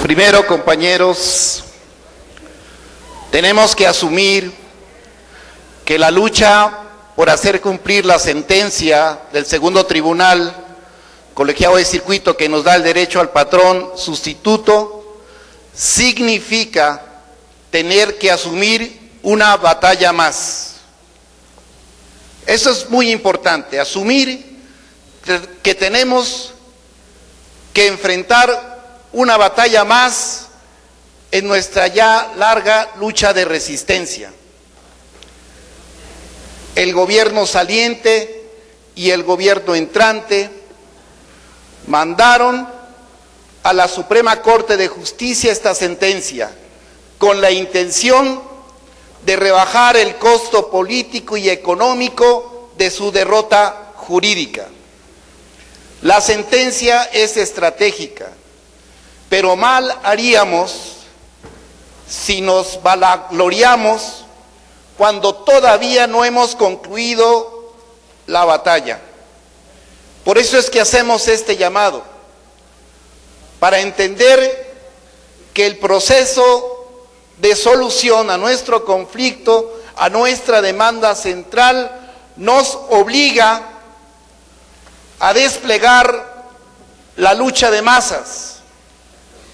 Primero, compañeros, tenemos que asumir que la lucha por hacer cumplir la sentencia del segundo tribunal colegiado de circuito que nos da el derecho al patrón sustituto significa tener que asumir una batalla más. Eso es muy importante, asumir que tenemos que enfrentar una batalla más en nuestra ya larga lucha de resistencia. El gobierno saliente y el gobierno entrante mandaron a la Suprema Corte de Justicia esta sentencia con la intención de rebajar el costo político y económico de su derrota jurídica. La sentencia es estratégica, pero mal haríamos si nos vanagloriamos cuando todavía no hemos concluido la batalla. Por eso es que hacemos este llamado, para entender que el proceso de solución a nuestro conflicto, a nuestra demanda central, nos obliga a desplegar la lucha de masas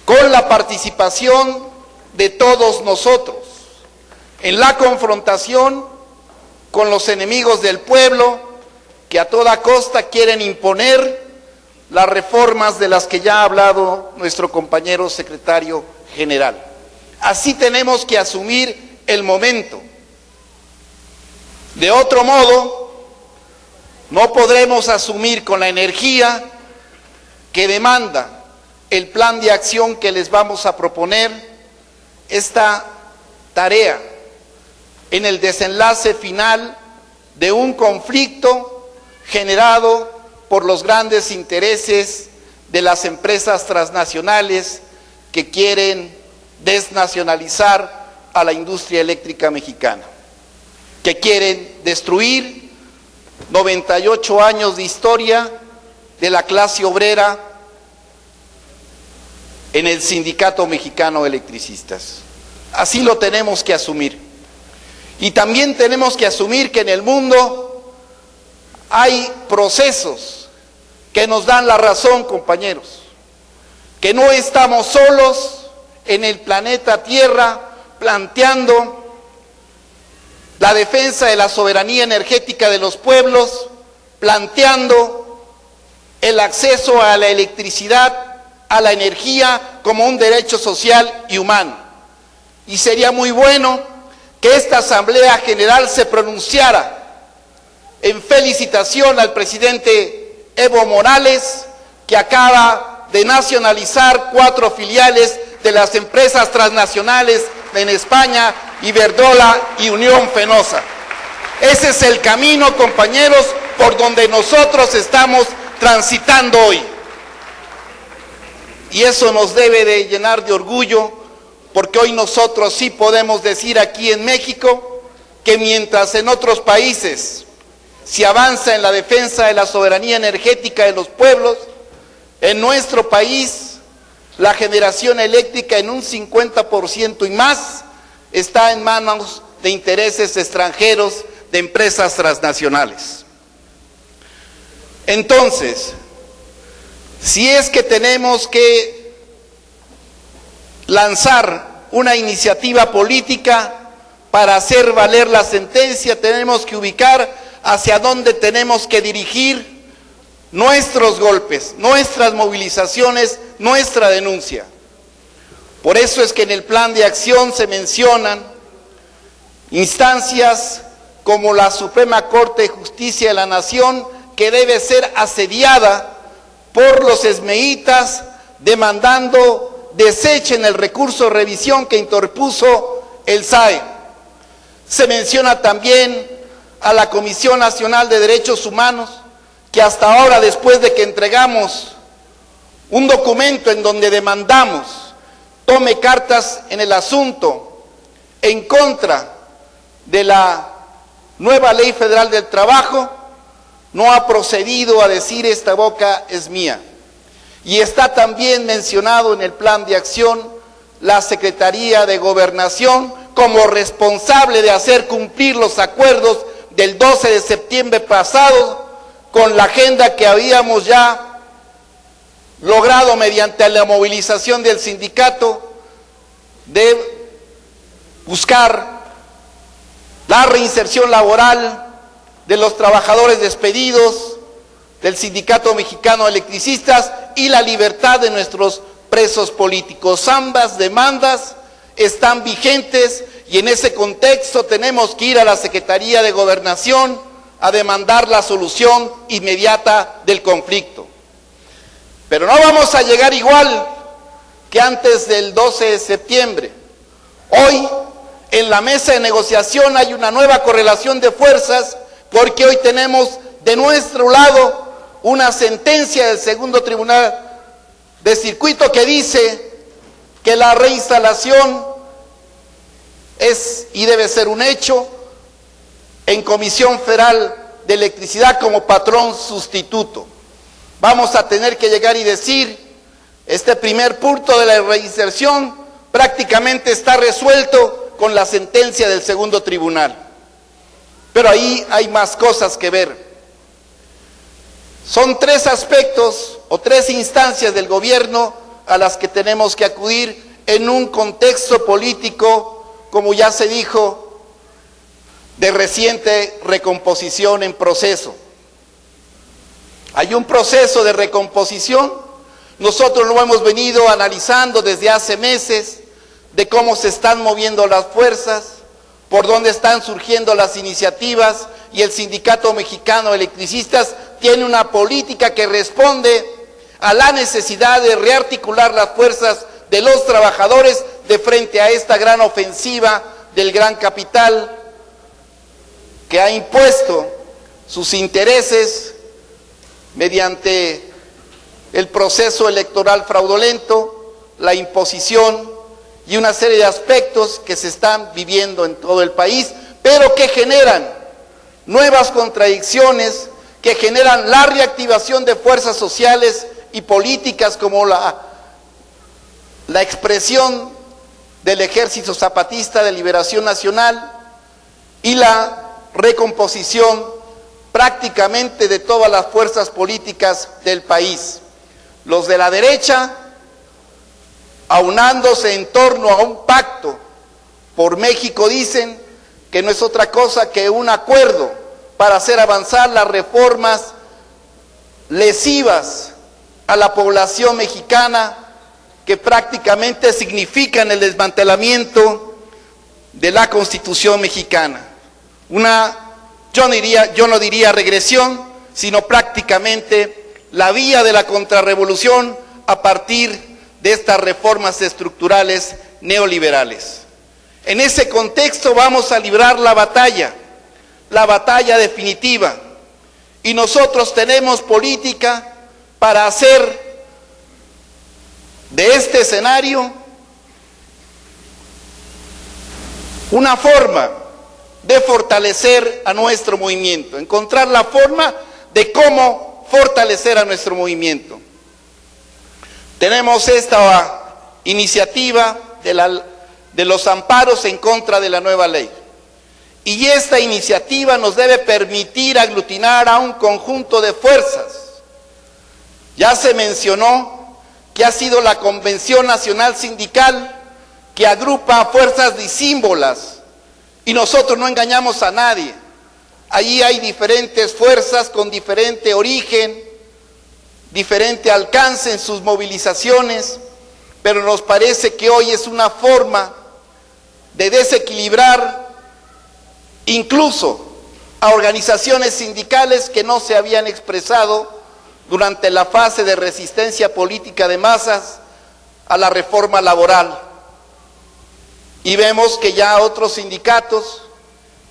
con la participación de todos nosotros en la confrontación con los enemigos del pueblo que a toda costa quieren imponer las reformas de las que ya ha hablado nuestro compañero secretario general. Así tenemos que asumir el momento. De otro modo, no podremos asumir con la energía que demanda el plan de acción que les vamos a proponer esta tarea en el desenlace final de un conflicto generado por los grandes intereses de las empresas transnacionales que quieren desnacionalizar a la industria eléctrica mexicana, que quieren destruir 98 años de historia de la clase obrera en el Sindicato Mexicano de Electricistas. Así lo tenemos que asumir. Y también tenemos que asumir que en el mundo hay procesos que nos dan la razón, compañeros, que no estamos solos en el planeta Tierra planteando la defensa de la soberanía energética de los pueblos, planteando el acceso a la electricidad, a la energía como un derecho social y humano. Y sería muy bueno que esta Asamblea General se pronunciara en felicitación al presidente Evo Morales, que acaba de nacionalizar 4 filiales de las empresas transnacionales en España, Iberdrola y Unión Fenosa. Ese es el camino, compañeros, por donde nosotros estamos transitando hoy. Y eso nos debe de llenar de orgullo, porque hoy nosotros sí podemos decir aquí en México que mientras en otros países se avanza en la defensa de la soberanía energética de los pueblos, en nuestro país la generación eléctrica en un 50% y más está en manos de intereses extranjeros, de empresas transnacionales. Entonces, si es que tenemos que lanzar una iniciativa política para hacer valer la sentencia, tenemos que ubicar hacia dónde tenemos que dirigir nuestros golpes, nuestras movilizaciones, nuestra denuncia. Por eso es que en el plan de acción se mencionan instancias como la Suprema Corte de Justicia de la Nación, que debe ser asediada por los esmeitas, demandando desechen el recurso de revisión que interpuso el SAE. Se menciona también a la Comisión Nacional de Derechos Humanos, que hasta ahora, después de que entregamos un documento en donde demandamos tome cartas en el asunto en contra de la nueva Ley Federal del Trabajo, no ha procedido a decir esta boca es mía. Y está también mencionado en el plan de acción la Secretaría de Gobernación como responsable de hacer cumplir los acuerdos del 12 de septiembre pasado con la agenda que habíamos ya logrado mediante la movilización del sindicato de buscar la reinserción laboral de los trabajadores despedidos del Sindicato Mexicano de Electricistas y la libertad de nuestros presos políticos. Ambas demandas están vigentes y en ese contexto tenemos que ir a la Secretaría de Gobernación a demandar la solución inmediata del conflicto. Pero no vamos a llegar igual que antes del 12 de septiembre. Hoy, en la mesa de negociación hay una nueva correlación de fuerzas porque hoy tenemos de nuestro lado una sentencia del segundo tribunal de circuito que dice que la reinstalación es y debe ser un hecho en Comisión Federal de Electricidad como patrón sustituto. Vamos a tener que llegar y decir, este primer punto de la reinserción prácticamente está resuelto con la sentencia del segundo tribunal. Pero ahí hay más cosas que ver. Son tres aspectos o tres instancias del gobierno a las que tenemos que acudir en un contexto político, como ya se dijo, de reciente recomposición en proceso. Hay un proceso de recomposición, nosotros lo hemos venido analizando desde hace meses, de cómo se están moviendo las fuerzas, por dónde están surgiendo las iniciativas, y el Sindicato Mexicano de Electricistas tiene una política que responde a la necesidad de rearticular las fuerzas de los trabajadores de frente a esta gran ofensiva del gran capital que ha impuesto sus intereses mediante el proceso electoral fraudulento, la imposición y una serie de aspectos que se están viviendo en todo el país, pero que generan nuevas contradicciones, que generan la reactivación de fuerzas sociales y políticas como la expresión del Ejército Zapatista de Liberación Nacional y la recomposición prácticamente de todas las fuerzas políticas del país. Los de la derecha, aunándose en torno a un pacto por México, dicen que no es otra cosa que un acuerdo para hacer avanzar las reformas lesivas a la población mexicana, que prácticamente significan el desmantelamiento de la Constitución mexicana. Yo no diría regresión, sino prácticamente la vía de la contrarrevolución a partir de estas reformas estructurales neoliberales. En ese contexto vamos a librar la batalla definitiva, y nosotros tenemos política para hacer de este escenario una forma de fortalecer a nuestro movimiento, encontrar la forma de cómo fortalecer a nuestro movimiento. Tenemos esta iniciativa de los amparos en contra de la nueva ley. Y esta iniciativa nos debe permitir aglutinar a un conjunto de fuerzas. Ya se mencionó que ha sido la Convención Nacional Sindical que agrupa a fuerzas disímbolas, y nosotros no engañamos a nadie. Allí hay diferentes fuerzas con diferente origen, diferente alcance en sus movilizaciones, pero nos parece que hoy es una forma de desequilibrar incluso a organizaciones sindicales que no se habían expresado durante la fase de resistencia política de masas a la reforma laboral. Y vemos que ya otros sindicatos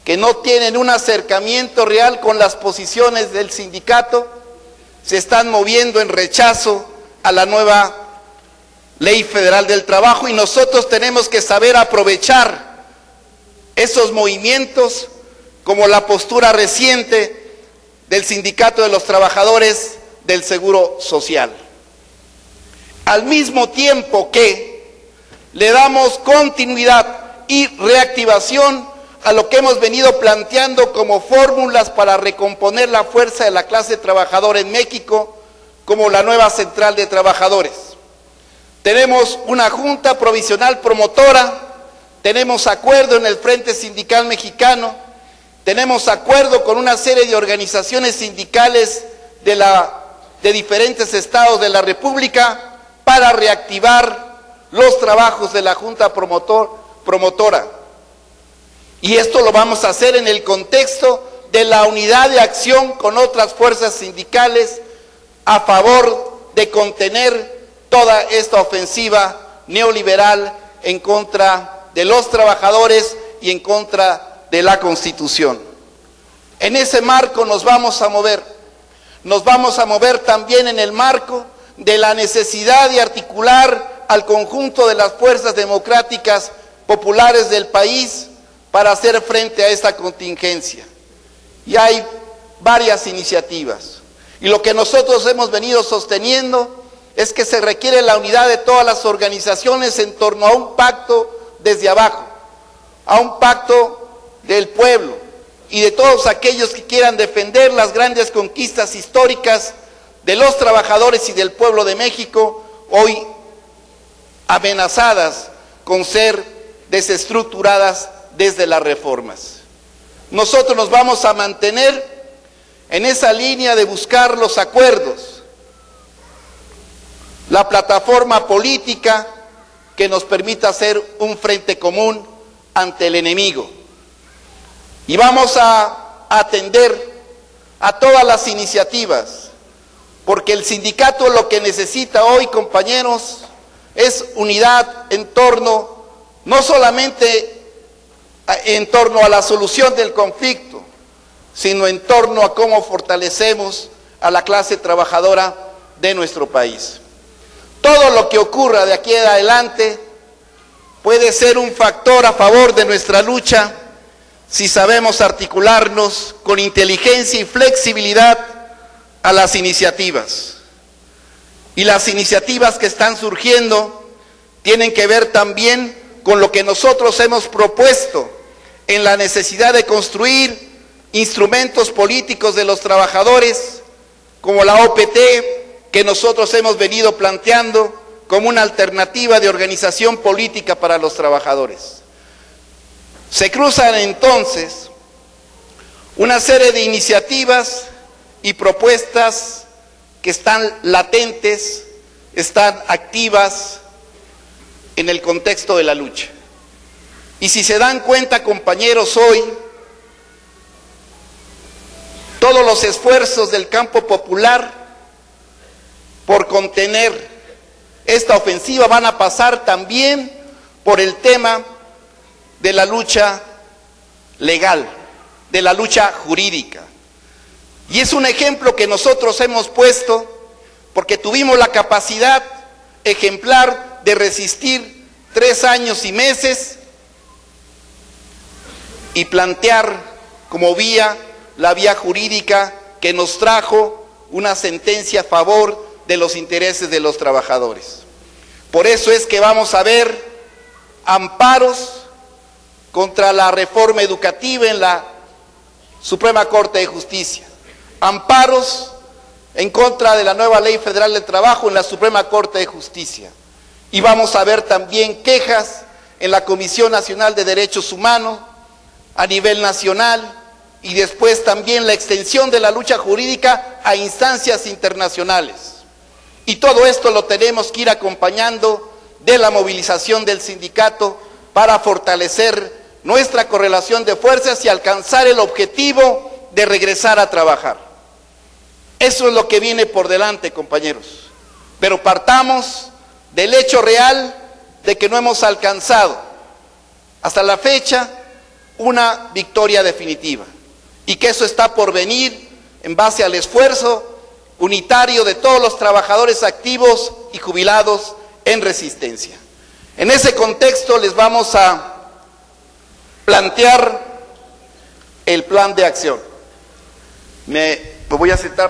que no tienen un acercamiento real con las posiciones del sindicato se están moviendo en rechazo a la nueva Ley Federal del Trabajo, y nosotros tenemos que saber aprovechar esos movimientos, como la postura reciente del Sindicato de los Trabajadores del Seguro Social. al mismo tiempo que le damos continuidad y reactivación a lo que hemos venido planteando como fórmulas para recomponer la fuerza de la clase trabajadora en México, como la nueva Central de Trabajadores. Tenemos una Junta Provisional Promotora, tenemos acuerdo en el Frente Sindical Mexicano, tenemos acuerdo con una serie de organizaciones sindicales de diferentes estados de la República para reactivar los trabajos de la Junta Promotora. Y esto lo vamos a hacer en el contexto de la unidad de acción con otras fuerzas sindicales a favor de contener toda esta ofensiva neoliberal en contra de los trabajadores y en contra de la Constitución. En ese marco nos vamos a mover también en el marco de la necesidad de articular al conjunto de las fuerzas democráticas populares del país para hacer frente a esta contingencia. Y hay varias iniciativas. Y lo que nosotros hemos venido sosteniendo es que se requiere la unidad de todas las organizaciones en torno a un pacto desde abajo, a un pacto del pueblo y de todos aquellos que quieran defender las grandes conquistas históricas de los trabajadores y del pueblo de México, hoy amenazadas con ser desestructuradas desde las reformas. Nosotros nos vamos a mantener en esa línea de buscar los acuerdos, la plataforma política que nos permita hacer un frente común ante el enemigo. Y vamos a atender a todas las iniciativas, porque el sindicato lo que necesita hoy, compañeros, es unidad en torno, no solamente en torno a la solución del conflicto, sino en torno a cómo fortalecemos a la clase trabajadora de nuestro país. Todo lo que ocurra de aquí en adelante puede ser un factor a favor de nuestra lucha si sabemos articularnos con inteligencia y flexibilidad a las iniciativas. Y las iniciativas que están surgiendo tienen que ver también con lo que nosotros hemos propuesto en la necesidad de construir instrumentos políticos de los trabajadores, como la OPT, que nosotros hemos venido planteando como una alternativa de organización política para los trabajadores. Se cruzan entonces una serie de iniciativas y propuestas que están latentes, están activas en el contexto de la lucha. Y si se dan cuenta, compañeros, hoy todos los esfuerzos del campo popular por contener esta ofensiva van a pasar también por el tema de la lucha legal, de la lucha jurídica. Y es un ejemplo que nosotros hemos puesto porque tuvimos la capacidad ejemplar de resistir 3 años y meses y plantear como vía la vía jurídica que nos trajo una sentencia a favor de los intereses de los trabajadores. Por eso es que vamos a ver amparos contra la reforma educativa en la Suprema Corte de Justicia, amparos en contra de la nueva Ley Federal del Trabajo en la Suprema Corte de Justicia. Y vamos a ver también quejas en la Comisión Nacional de Derechos Humanos a nivel nacional y después también la extensión de la lucha jurídica a instancias internacionales. Y todo esto lo tenemos que ir acompañando de la movilización del sindicato para fortalecer nuestra correlación de fuerzas y alcanzar el objetivo de regresar a trabajar. Eso es lo que viene por delante, compañeros. Pero partamos del hecho real de que no hemos alcanzado hasta la fecha una victoria definitiva y que eso está por venir en base al esfuerzo unitario de todos los trabajadores activos y jubilados en resistencia. En ese contexto les vamos a plantear el plan de acción. Me voy a sentar.